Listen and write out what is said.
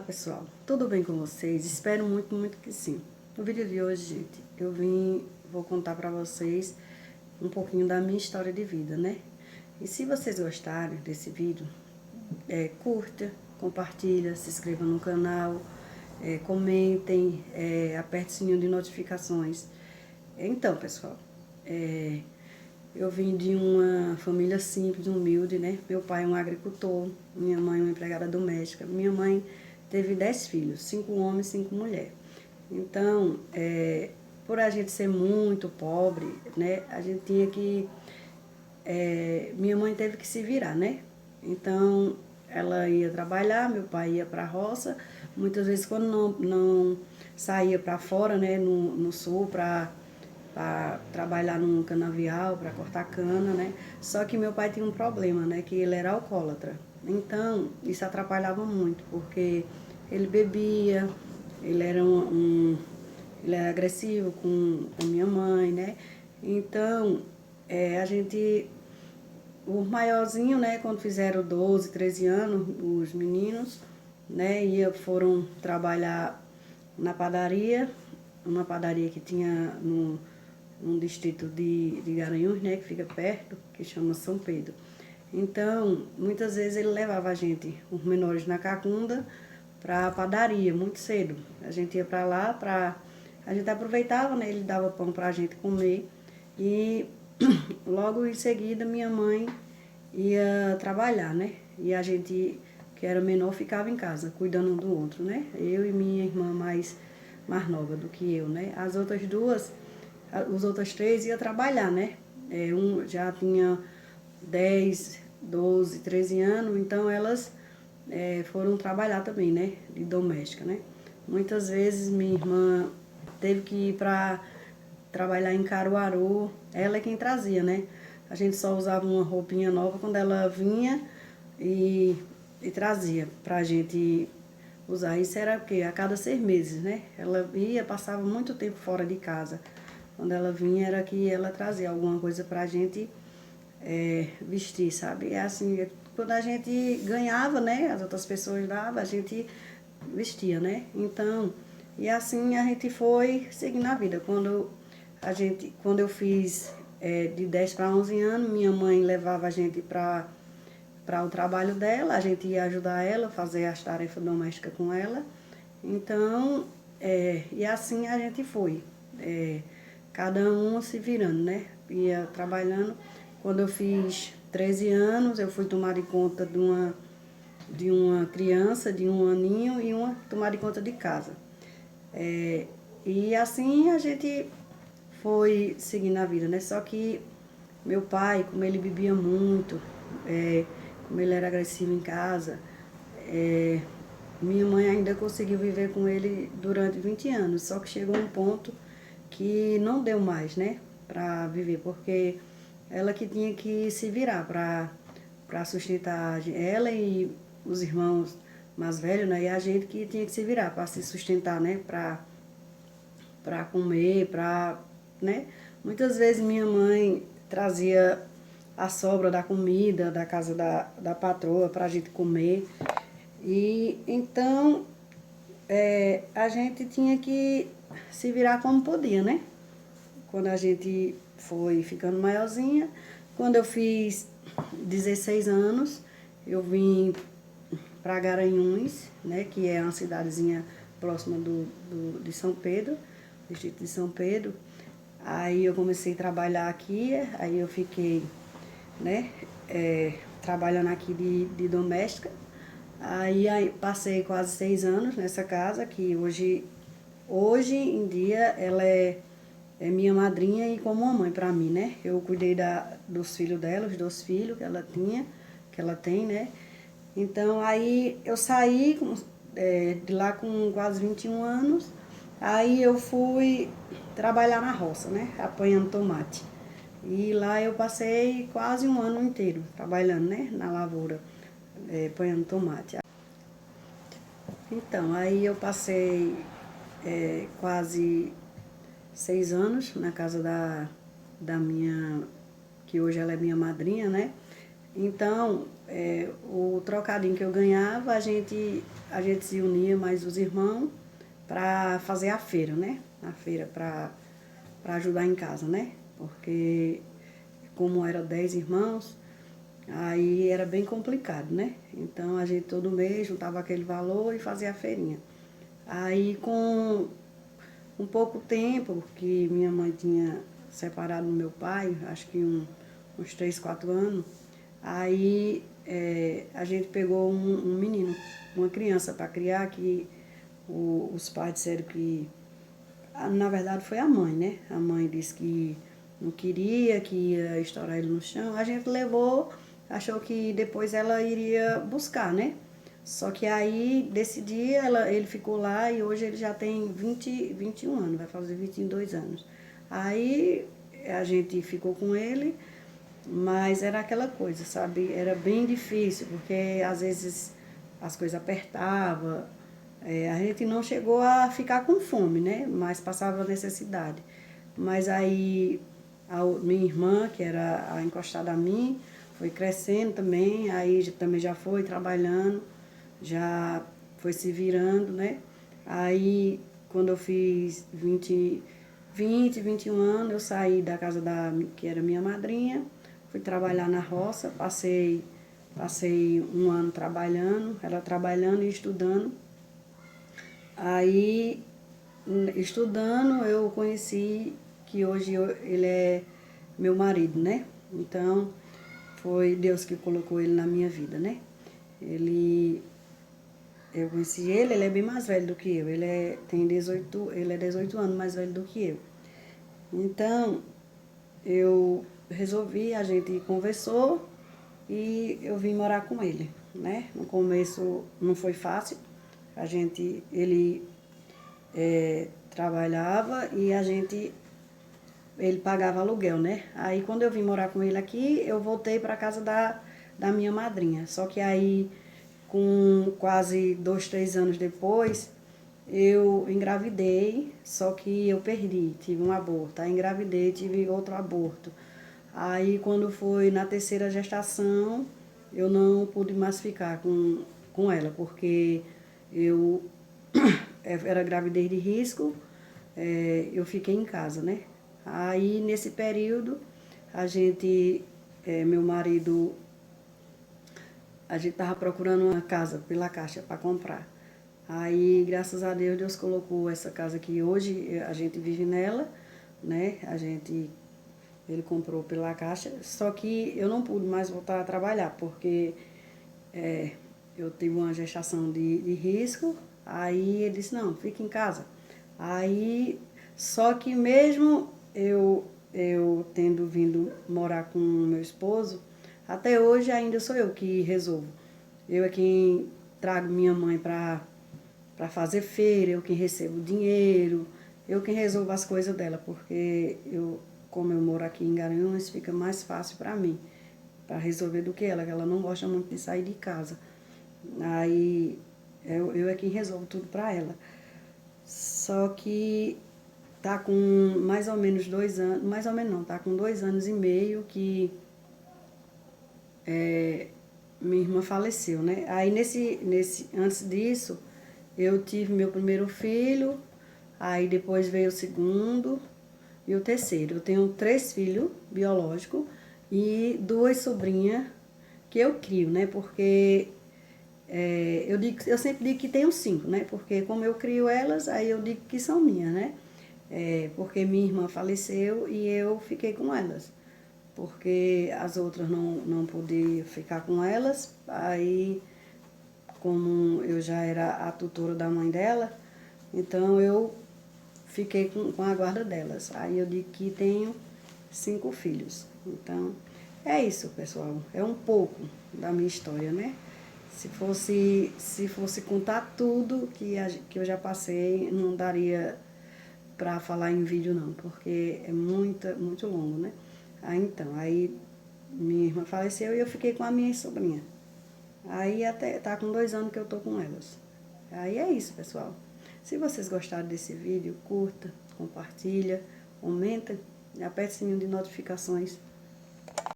pessoal, tudo bem com vocês? Espero muito que sim. No vídeo de hoje, gente, vou contar pra vocês um pouquinho da minha história de vida, né? E se vocês gostarem desse vídeo, curta, compartilha, se inscreva no canal, comentem, aperte o sininho de notificações. Então, pessoal, eu vim de uma família simples, humilde, né? Meu pai é um agricultor, minha mãe é uma empregada doméstica. Minha mãe teve 10 filhos, 5 homens, 5 mulheres. Então, por a gente ser muito pobre, né? A gente tinha que... minha mãe teve que se virar, né? Então, ela ia trabalhar, meu pai ia para a roça. Muitas vezes, quando não saía para fora, né? No sul, para trabalhar num canavial, para cortar cana, né? Só que meu pai tinha um problema, né? Que ele era alcoólatra. Então, isso atrapalhava muito, porque ele bebia, ele era ele era agressivo com minha mãe, né? Então, a gente... O maiorzinho, né, quando fizeram 12, 13 anos, os meninos, né, foram trabalhar na padaria, uma padaria que tinha num distrito de Garanhuns, né, que fica perto, que chama São Pedro. Então, muitas vezes ele levava a gente, os menores na cacunda, para a padaria, muito cedo. A gente ia para lá, a gente aproveitava, né, ele dava pão para a gente comer e logo em seguida minha mãe ia trabalhar, né? E a gente, que era menor, ficava em casa, cuidando um do outro, né? Eu e minha irmã mais nova do que eu, né? As outras três iam trabalhar, né? Um já tinha 10, 12, 13 anos, então elas foram trabalhar também, né? De doméstica, né? Muitas vezes minha irmã teve que ir para trabalhar em Caruaru, ela é quem trazia, né? A gente só usava uma roupinha nova quando ela vinha e trazia pra gente usar. Isso era o quê? A cada 6 meses, né? Ela ia, passava muito tempo fora de casa. Quando ela vinha era que ela trazia alguma coisa pra gente vestir, sabe? É assim, quando a gente ganhava, né? As outras pessoas davam, a gente vestia, né? Então, e assim a gente foi seguindo a vida. Quando eu fiz de 10 para 11 anos, minha mãe levava a gente para o trabalho dela, a gente ia ajudar ela, fazer as tarefas domésticas com ela. Então, e assim a gente foi, cada um se virando, né? Ia trabalhando. Quando eu fiz 13 anos, eu fui tomar de conta de uma criança de 1 aninho e tomar de conta de casa. E assim a gente foi seguindo a vida, né? Só que meu pai, como ele bebia muito, como ele era agressivo em casa, minha mãe ainda conseguiu viver com ele durante 20 anos. Só que chegou um ponto que não deu mais, né? Pra viver, porque ela que tinha que se virar para sustentar ela e os irmãos mais velhos, né? E a gente que tinha que se virar para se sustentar, né? Para comer, né? Muitas vezes minha mãe trazia a sobra da comida da casa da patroa para a gente comer. E então a gente tinha que se virar como podia, né? Quando a gente foi ficando maiorzinha, quando eu fiz 16 anos, eu vim para Garanhuns, né? Que é uma cidadezinha próxima de São Pedro, distrito de São Pedro. Aí eu comecei a trabalhar aqui, aí eu fiquei, né, trabalhando aqui de doméstica. Aí passei quase 6 anos nessa casa, que hoje em dia ela é minha madrinha e como uma mãe para mim, né? Eu cuidei dos filhos dela, os 2 filhos que ela tinha, que ela tem, né? Então aí eu saí de lá com quase 21 anos. Aí eu fui trabalhar na roça, né? Apanhando tomate. E lá eu passei quase 1 ano inteiro trabalhando, né? Na lavoura, apanhando tomate. Então, aí eu passei quase 6 anos na casa da minha, que hoje ela é minha madrinha, né? Então, o trocadinho que eu ganhava, a gente se unia mais os irmãos para fazer a feira, né? A feira para ajudar em casa, né? Porque como era 10 irmãos, aí era bem complicado, né? Então a gente todo mês juntava aquele valor e fazia a feirinha. Aí com um pouco tempo que minha mãe tinha separado do meu pai, acho que uns 3, 4 anos, aí a gente pegou um menino, uma criança para criar, que os pais disseram que, na verdade foi a mãe, né? A mãe disse que não queria, que ia estourar ele no chão. A gente levou, achou que depois ela iria buscar, né? Só que aí, desse dia, ele ficou lá e hoje ele já tem 21 anos, vai fazer 22 anos. Aí a gente ficou com ele, mas era aquela coisa, sabe? Era bem difícil, porque às vezes as coisas apertavam. A gente não chegou a ficar com fome, né? Mas passava necessidade. Mas aí minha irmã, que era a encostada a mim, foi crescendo também, aí também já foi trabalhando, já foi se virando, né? Aí quando eu fiz 21 anos, eu saí da casa que era minha madrinha, fui trabalhar na roça, passei um ano trabalhando, ela trabalhando e estudando. Aí, estudando, eu conheci que hoje ele é meu marido, né? Então, foi Deus que colocou ele na minha vida, né? Eu conheci ele é bem mais velho do que eu. Ele é 18 anos mais velho do que eu. Então, eu resolvi, a gente conversou e eu vim morar com ele, né? No começo não foi fácil. Ele trabalhava e ele pagava aluguel, né? Aí quando eu vim morar com ele aqui, eu voltei para casa da minha madrinha. Só que aí, com quase 2, 3 anos depois, eu engravidei, só que eu perdi, tive um aborto. Aí engravidei, tive outro aborto. Aí quando foi na terceira gestação, eu não pude mais ficar com ela, porque eu era gravidez de risco, eu fiquei em casa, né? Aí, nesse período, meu marido, a gente estava procurando uma casa pela Caixa para comprar. Aí, graças a Deus, Deus colocou essa casa aqui hoje, a gente vive nela, né? Ele comprou pela Caixa, só que eu não pude mais voltar a trabalhar, porque eu tive uma gestação de risco, aí ele disse, não, fica em casa. Aí, só que mesmo eu tendo vindo morar com meu esposo, até hoje ainda sou eu que resolvo. Eu é quem trago minha mãe para fazer feira, eu quem recebo dinheiro, eu quem resolvo as coisas dela, porque como eu moro aqui em Garanhuns, fica mais fácil para mim, para resolver do que que ela não gosta muito de sair de casa. Aí eu é quem resolvo tudo para ela. Só que tá com mais ou menos 2 anos, mais ou menos não, tá com 2 anos e meio que minha irmã faleceu, né? Aí antes disso, eu tive meu primeiro filho, aí depois veio o segundo e o terceiro. Eu tenho 3 filhos biológicos e 2 sobrinhas que eu crio, né? Porque eu sempre digo que tenho 5, né? Porque como eu crio elas, aí eu digo que são minhas, né? Porque minha irmã faleceu e eu fiquei com elas. Porque as outras não podia ficar com elas, aí como eu já era a tutora da mãe dela, então eu fiquei com a guarda delas. Aí eu digo que tenho 5 filhos. Então, é isso, pessoal. É um pouco da minha história, né? Se fosse contar tudo que eu já passei, não daria para falar em vídeo não, porque é muito longo, né? Aí minha irmã faleceu e eu fiquei com a minha sobrinha. Aí até tá com 2 anos que eu tô com elas. Aí é isso, pessoal. Se vocês gostaram desse vídeo, curta, compartilha, comenta e aperte o sininho de notificações